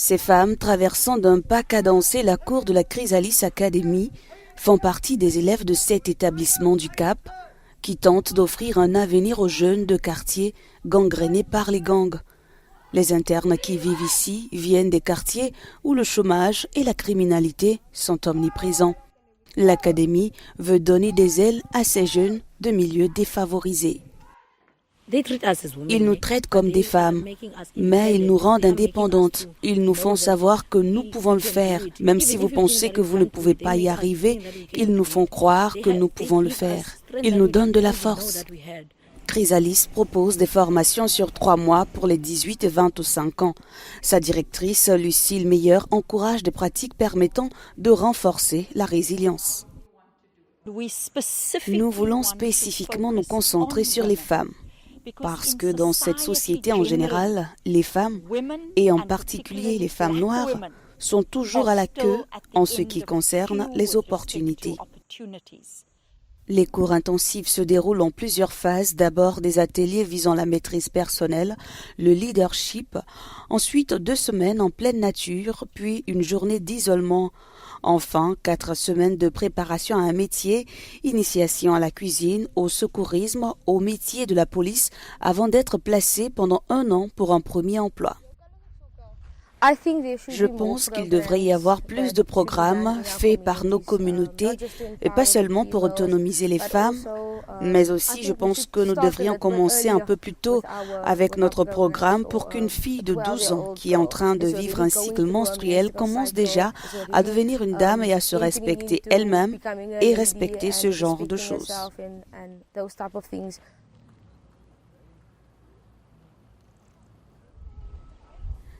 Ces femmes, traversant d'un pas cadencé la cour de la Chrysalis Academy, font partie des élèves de 7 établissements du Cap qui tentent d'offrir un avenir aux jeunes de quartiers gangrénés par les gangs. Les internes qui vivent ici viennent des quartiers où le chômage et la criminalité sont omniprésents. L'académie veut donner des ailes à ces jeunes de milieux défavorisés. Ils nous traitent comme des femmes, mais ils nous rendent indépendantes. Ils nous font savoir que nous pouvons le faire. Même si vous pensez que vous ne pouvez pas y arriver, ils nous font croire que nous pouvons le faire. Ils nous donnent de la force. Chrysalis propose des formations sur 3 mois pour les 18 et 25 ans. Sa directrice, Lucille Meyer, encourage des pratiques permettant de renforcer la résilience. Nous voulons spécifiquement nous concentrer sur les femmes. Parce que dans cette société en général, les femmes, et en particulier les femmes noires, sont toujours à la queue en ce qui concerne les opportunités. Les cours intensifs se déroulent en plusieurs phases. D'abord des ateliers visant la maîtrise personnelle, le leadership, ensuite 2 semaines en pleine nature, puis une journée d'isolement. Enfin, 4 semaines de préparation à un métier, initiation à la cuisine, au secourisme, au métier de la police, avant d'être placé pendant 1 an pour un premier emploi. Je pense qu'il devrait y avoir plus de programmes faits par nos communautés, et pas seulement pour autonomiser les femmes, mais aussi je pense que nous devrions commencer un peu plus tôt avec notre programme pour qu'une fille de 12 ans qui est en train de vivre un cycle menstruel commence déjà à devenir une dame et à se respecter elle-même et respecter ce genre de choses.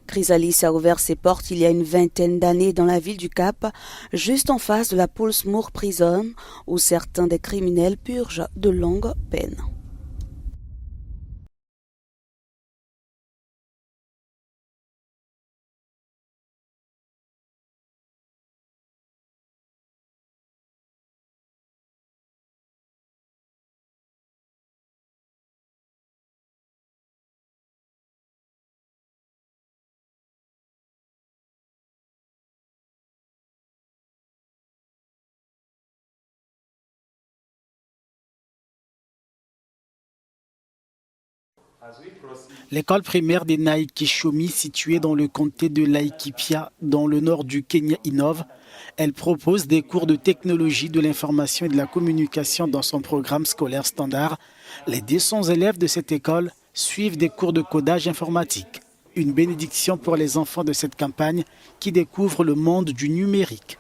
Chrysalis a ouvert ses portes il y a une 20aine d'années dans la ville du Cap, juste en face de la Pollsmoor Prison, où certains des criminels purgent de longues peines. L'école primaire des Naikichomi, située dans le comté de Laikipia, dans le nord du Kenya, innove. Elle propose des cours de technologie de l'information et de la communication dans son programme scolaire standard. Les 200 élèves de cette école suivent des cours de codage informatique. Une bénédiction pour les enfants de cette campagne qui découvrent le monde du numérique.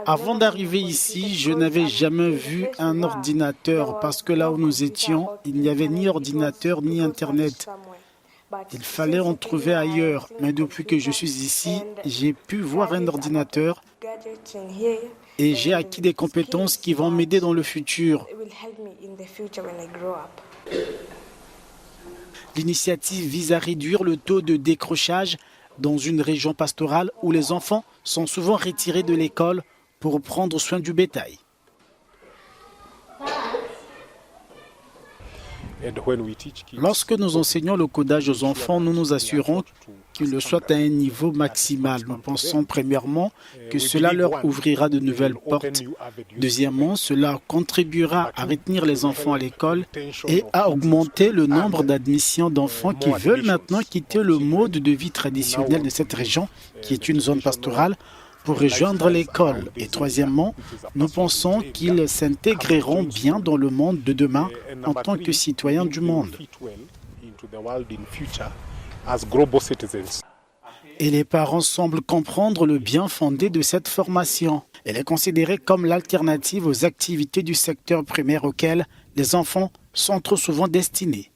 Avant d'arriver ici, je n'avais jamais vu un ordinateur parce que là où nous étions, il n'y avait ni ordinateur ni Internet. Il fallait en trouver ailleurs, mais depuis que je suis ici, j'ai pu voir un ordinateur et j'ai acquis des compétences qui vont m'aider dans le futur. L'initiative vise à réduire le taux de décrochage dans une région pastorale où les enfants sont souvent retirés de l'école pour prendre soin du bétail. Lorsque nous enseignons le codage aux enfants, nous nous assurons qu'ils le soient à un niveau maximal. Nous pensons premièrement que cela leur ouvrira de nouvelles portes. Deuxièmement, cela contribuera à retenir les enfants à l'école et à augmenter le nombre d'admissions d'enfants qui veulent maintenant quitter le mode de vie traditionnel de cette région, qui est une zone pastorale, pour rejoindre l'école. Et troisièmement, nous pensons qu'ils s'intégreront bien dans le monde de demain en tant que citoyens du monde. Et les parents semblent comprendre le bien fondé de cette formation. Elle est considérée comme l'alternative aux activités du secteur primaire auxquelles les enfants sont trop souvent destinés.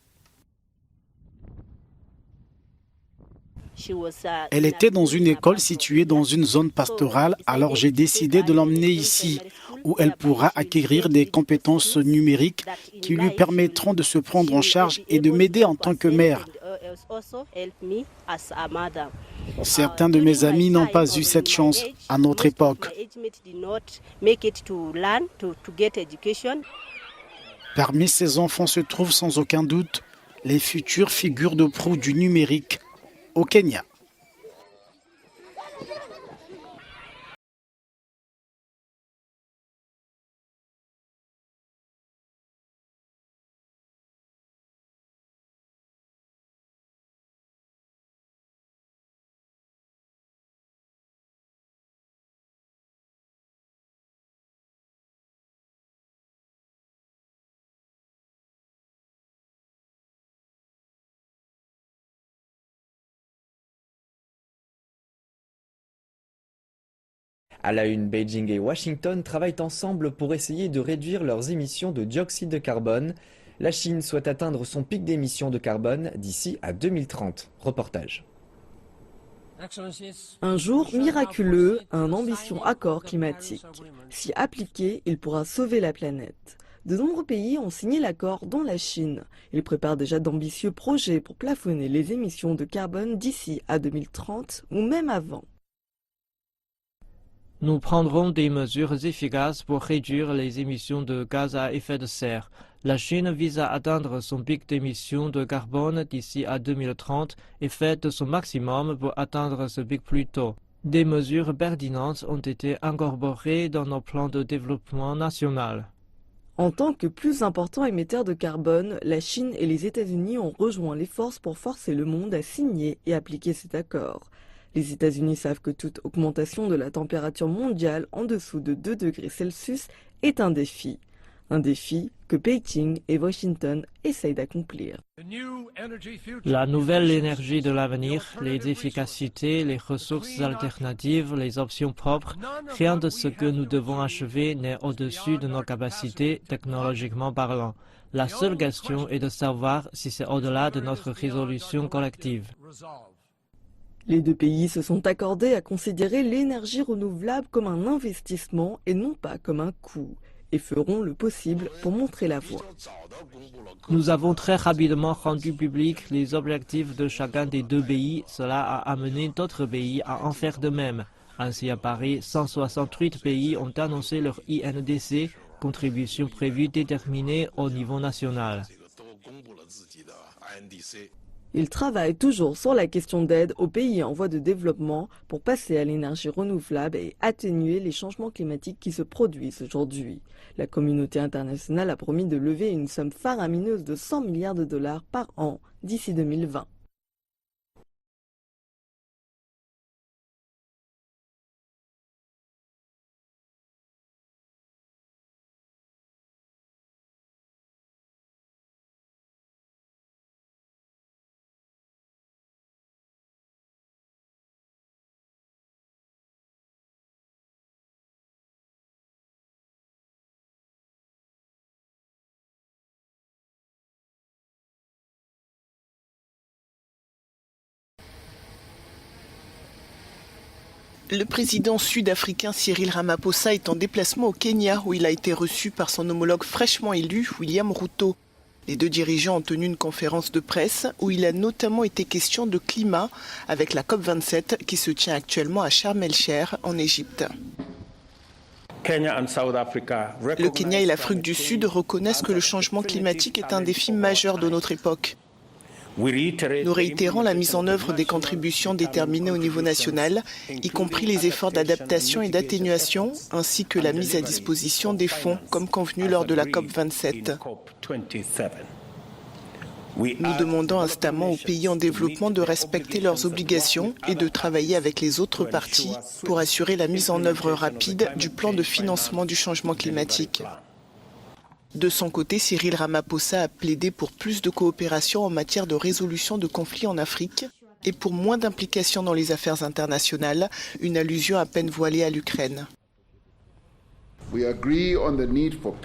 Elle était dans une école située dans une zone pastorale, alors j'ai décidé de l'emmener ici, où elle pourra acquérir des compétences numériques qui lui permettront de se prendre en charge et de m'aider en tant que mère. Certains de mes amis n'ont pas eu cette chance à notre époque. Parmi ces enfants se trouve sans aucun doute les futures figures de proue du numérique au Kenya. À la une, Beijing et Washington travaillent ensemble pour essayer de réduire leurs émissions de dioxyde de carbone. La Chine souhaite atteindre son pic d'émissions de carbone d'ici à 2030. Reportage. Un jour miraculeux, un ambitieux accord climatique. Si appliqué, il pourra sauver la planète. De nombreux pays ont signé l'accord, dont la Chine. Ils préparent déjà d'ambitieux projets pour plafonner les émissions de carbone d'ici à 2030 ou même avant. Nous prendrons des mesures efficaces pour réduire les émissions de gaz à effet de serre. La Chine vise à atteindre son pic d'émissions de carbone d'ici à 2030 et fait de son maximum pour atteindre ce pic plus tôt. Des mesures pertinentes ont été incorporées dans nos plans de développement national. En tant que plus important émetteur de carbone, la Chine et les États-Unis ont rejoint les forces pour forcer le monde à signer et appliquer cet accord. Les États-Unis savent que toute augmentation de la température mondiale en dessous de 2 degrés Celsius est un défi. Un défi que Beijing et Washington essayent d'accomplir. La nouvelle énergie de l'avenir, les efficacités, les ressources alternatives, les options propres, rien de ce que nous devons achever n'est au-dessus de nos capacités technologiquement parlant. La seule question est de savoir si c'est au-delà de notre résolution collective. Les deux pays se sont accordés à considérer l'énergie renouvelable comme un investissement et non pas comme un coût, et feront le possible pour montrer la voie. Nous avons très rapidement rendu public les objectifs de chacun des deux pays. Cela a amené d'autres pays à en faire de même. Ainsi, à Paris, 168 pays ont annoncé leur INDC, contribution prévue déterminée au niveau national. Ils travaillent toujours sur la question d'aide aux pays en voie de développement pour passer à l'énergie renouvelable et atténuer les changements climatiques qui se produisent aujourd'hui. La communauté internationale a promis de lever une somme faramineuse de 100 milliards de dollars par an d'ici 2020. Le président sud-africain Cyril Ramaphosa est en déplacement au Kenya où il a été reçu par son homologue fraîchement élu, William Ruto. Les deux dirigeants ont tenu une conférence de presse où il a notamment été question de climat avec la COP27 qui se tient actuellement à Sharm el-Sheikh en Égypte. Le Kenya et l'Afrique du Sud reconnaissent que le changement climatique est un défi majeur de notre époque. Nous réitérons la mise en œuvre des contributions déterminées au niveau national, y compris les efforts d'adaptation et d'atténuation, ainsi que la mise à disposition des fonds, comme convenu lors de la COP27. Nous demandons instamment aux pays en développement de respecter leurs obligations et de travailler avec les autres parties pour assurer la mise en œuvre rapide du plan de financement du changement climatique. De son côté, Cyril Ramaphosa a plaidé pour plus de coopération en matière de résolution de conflits en Afrique et pour moins d'implication dans les affaires internationales, une allusion à peine voilée à l'Ukraine.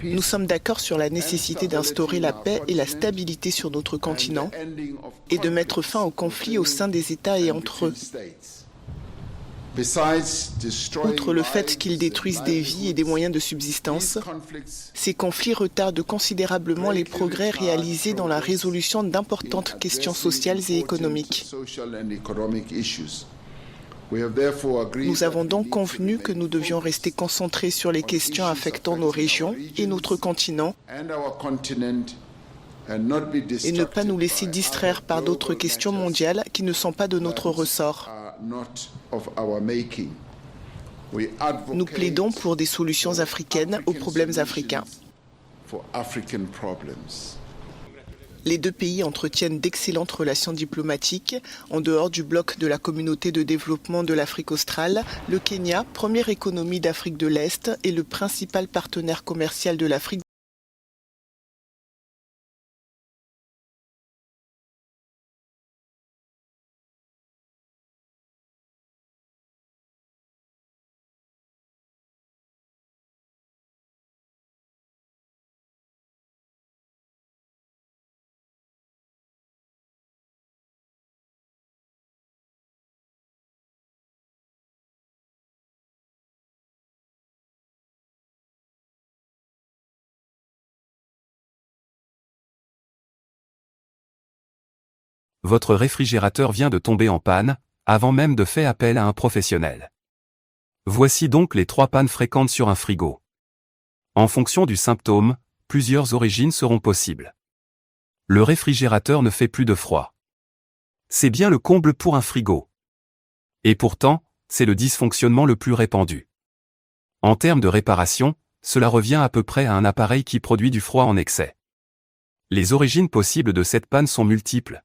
Nous sommes d'accord sur la nécessité d'instaurer la paix et la stabilité sur notre continent et de mettre fin aux conflits au sein des États et entre eux. Outre le fait qu'ils détruisent des vies et des moyens de subsistance, ces conflits retardent considérablement les progrès réalisés dans la résolution d'importantes questions sociales et économiques. Nous avons donc convenu que nous devions rester concentrés sur les questions affectant nos régions et notre continent et ne pas nous laisser distraire par d'autres questions mondiales qui ne sont pas de notre ressort. Nous plaidons pour des solutions africaines aux problèmes africains. Les deux pays entretiennent d'excellentes relations diplomatiques. En dehors du bloc de la communauté de développement de l'Afrique australe, le Kenya, première économie d'Afrique de l'Est, est le principal partenaire commercial de l'Afrique. Votre réfrigérateur vient de tomber en panne, avant même de faire appel à un professionnel. Voici donc les 3 pannes fréquentes sur un frigo. En fonction du symptôme, plusieurs origines seront possibles. Le réfrigérateur ne fait plus de froid. C'est bien le comble pour un frigo. Et pourtant, c'est le dysfonctionnement le plus répandu. En termes de réparation, cela revient à peu près à un appareil qui produit du froid en excès. Les origines possibles de cette panne sont multiples.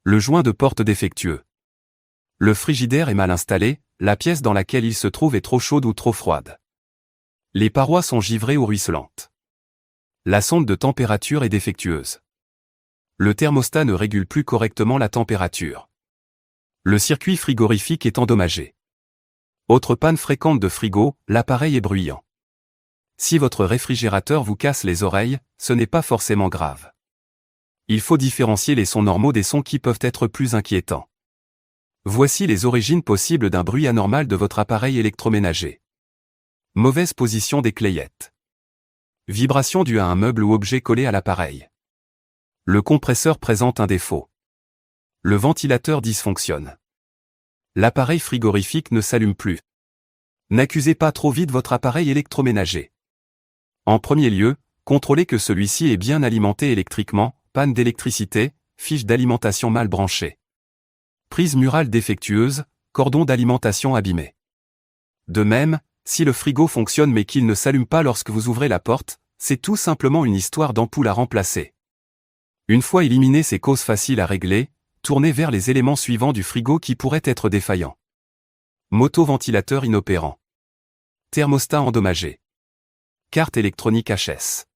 Le joint de porte défectueux. Le frigidaire est mal installé, la pièce dans laquelle il se trouve est trop chaude ou trop froide. Les parois sont givrées ou ruisselantes. La sonde de température est défectueuse. Le thermostat ne régule plus correctement la température. Le circuit frigorifique est endommagé. Autre panne fréquente de frigo, l'appareil est bruyant. Si votre réfrigérateur vous casse les oreilles, ce n'est pas forcément grave. Il faut différencier les sons normaux des sons qui peuvent être plus inquiétants. Voici les origines possibles d'un bruit anormal de votre appareil électroménager. Mauvaise position des clayettes. Vibration due à un meuble ou objet collé à l'appareil. Le compresseur présente un défaut. Le ventilateur dysfonctionne. L'appareil frigorifique ne s'allume plus. N'accusez pas trop vite votre appareil électroménager. En premier lieu, contrôlez que celui-ci est bien alimenté électriquement. Panne d'électricité, fiche d'alimentation mal branchée. Prise murale défectueuse, cordon d'alimentation abîmé. De même, si le frigo fonctionne mais qu'il ne s'allume pas lorsque vous ouvrez la porte, c'est tout simplement une histoire d'ampoule à remplacer. Une fois éliminées ces causes faciles à régler, tournez vers les éléments suivants du frigo qui pourraient être défaillants. Motoventilateur inopérant. Thermostat endommagé. Carte électronique HS.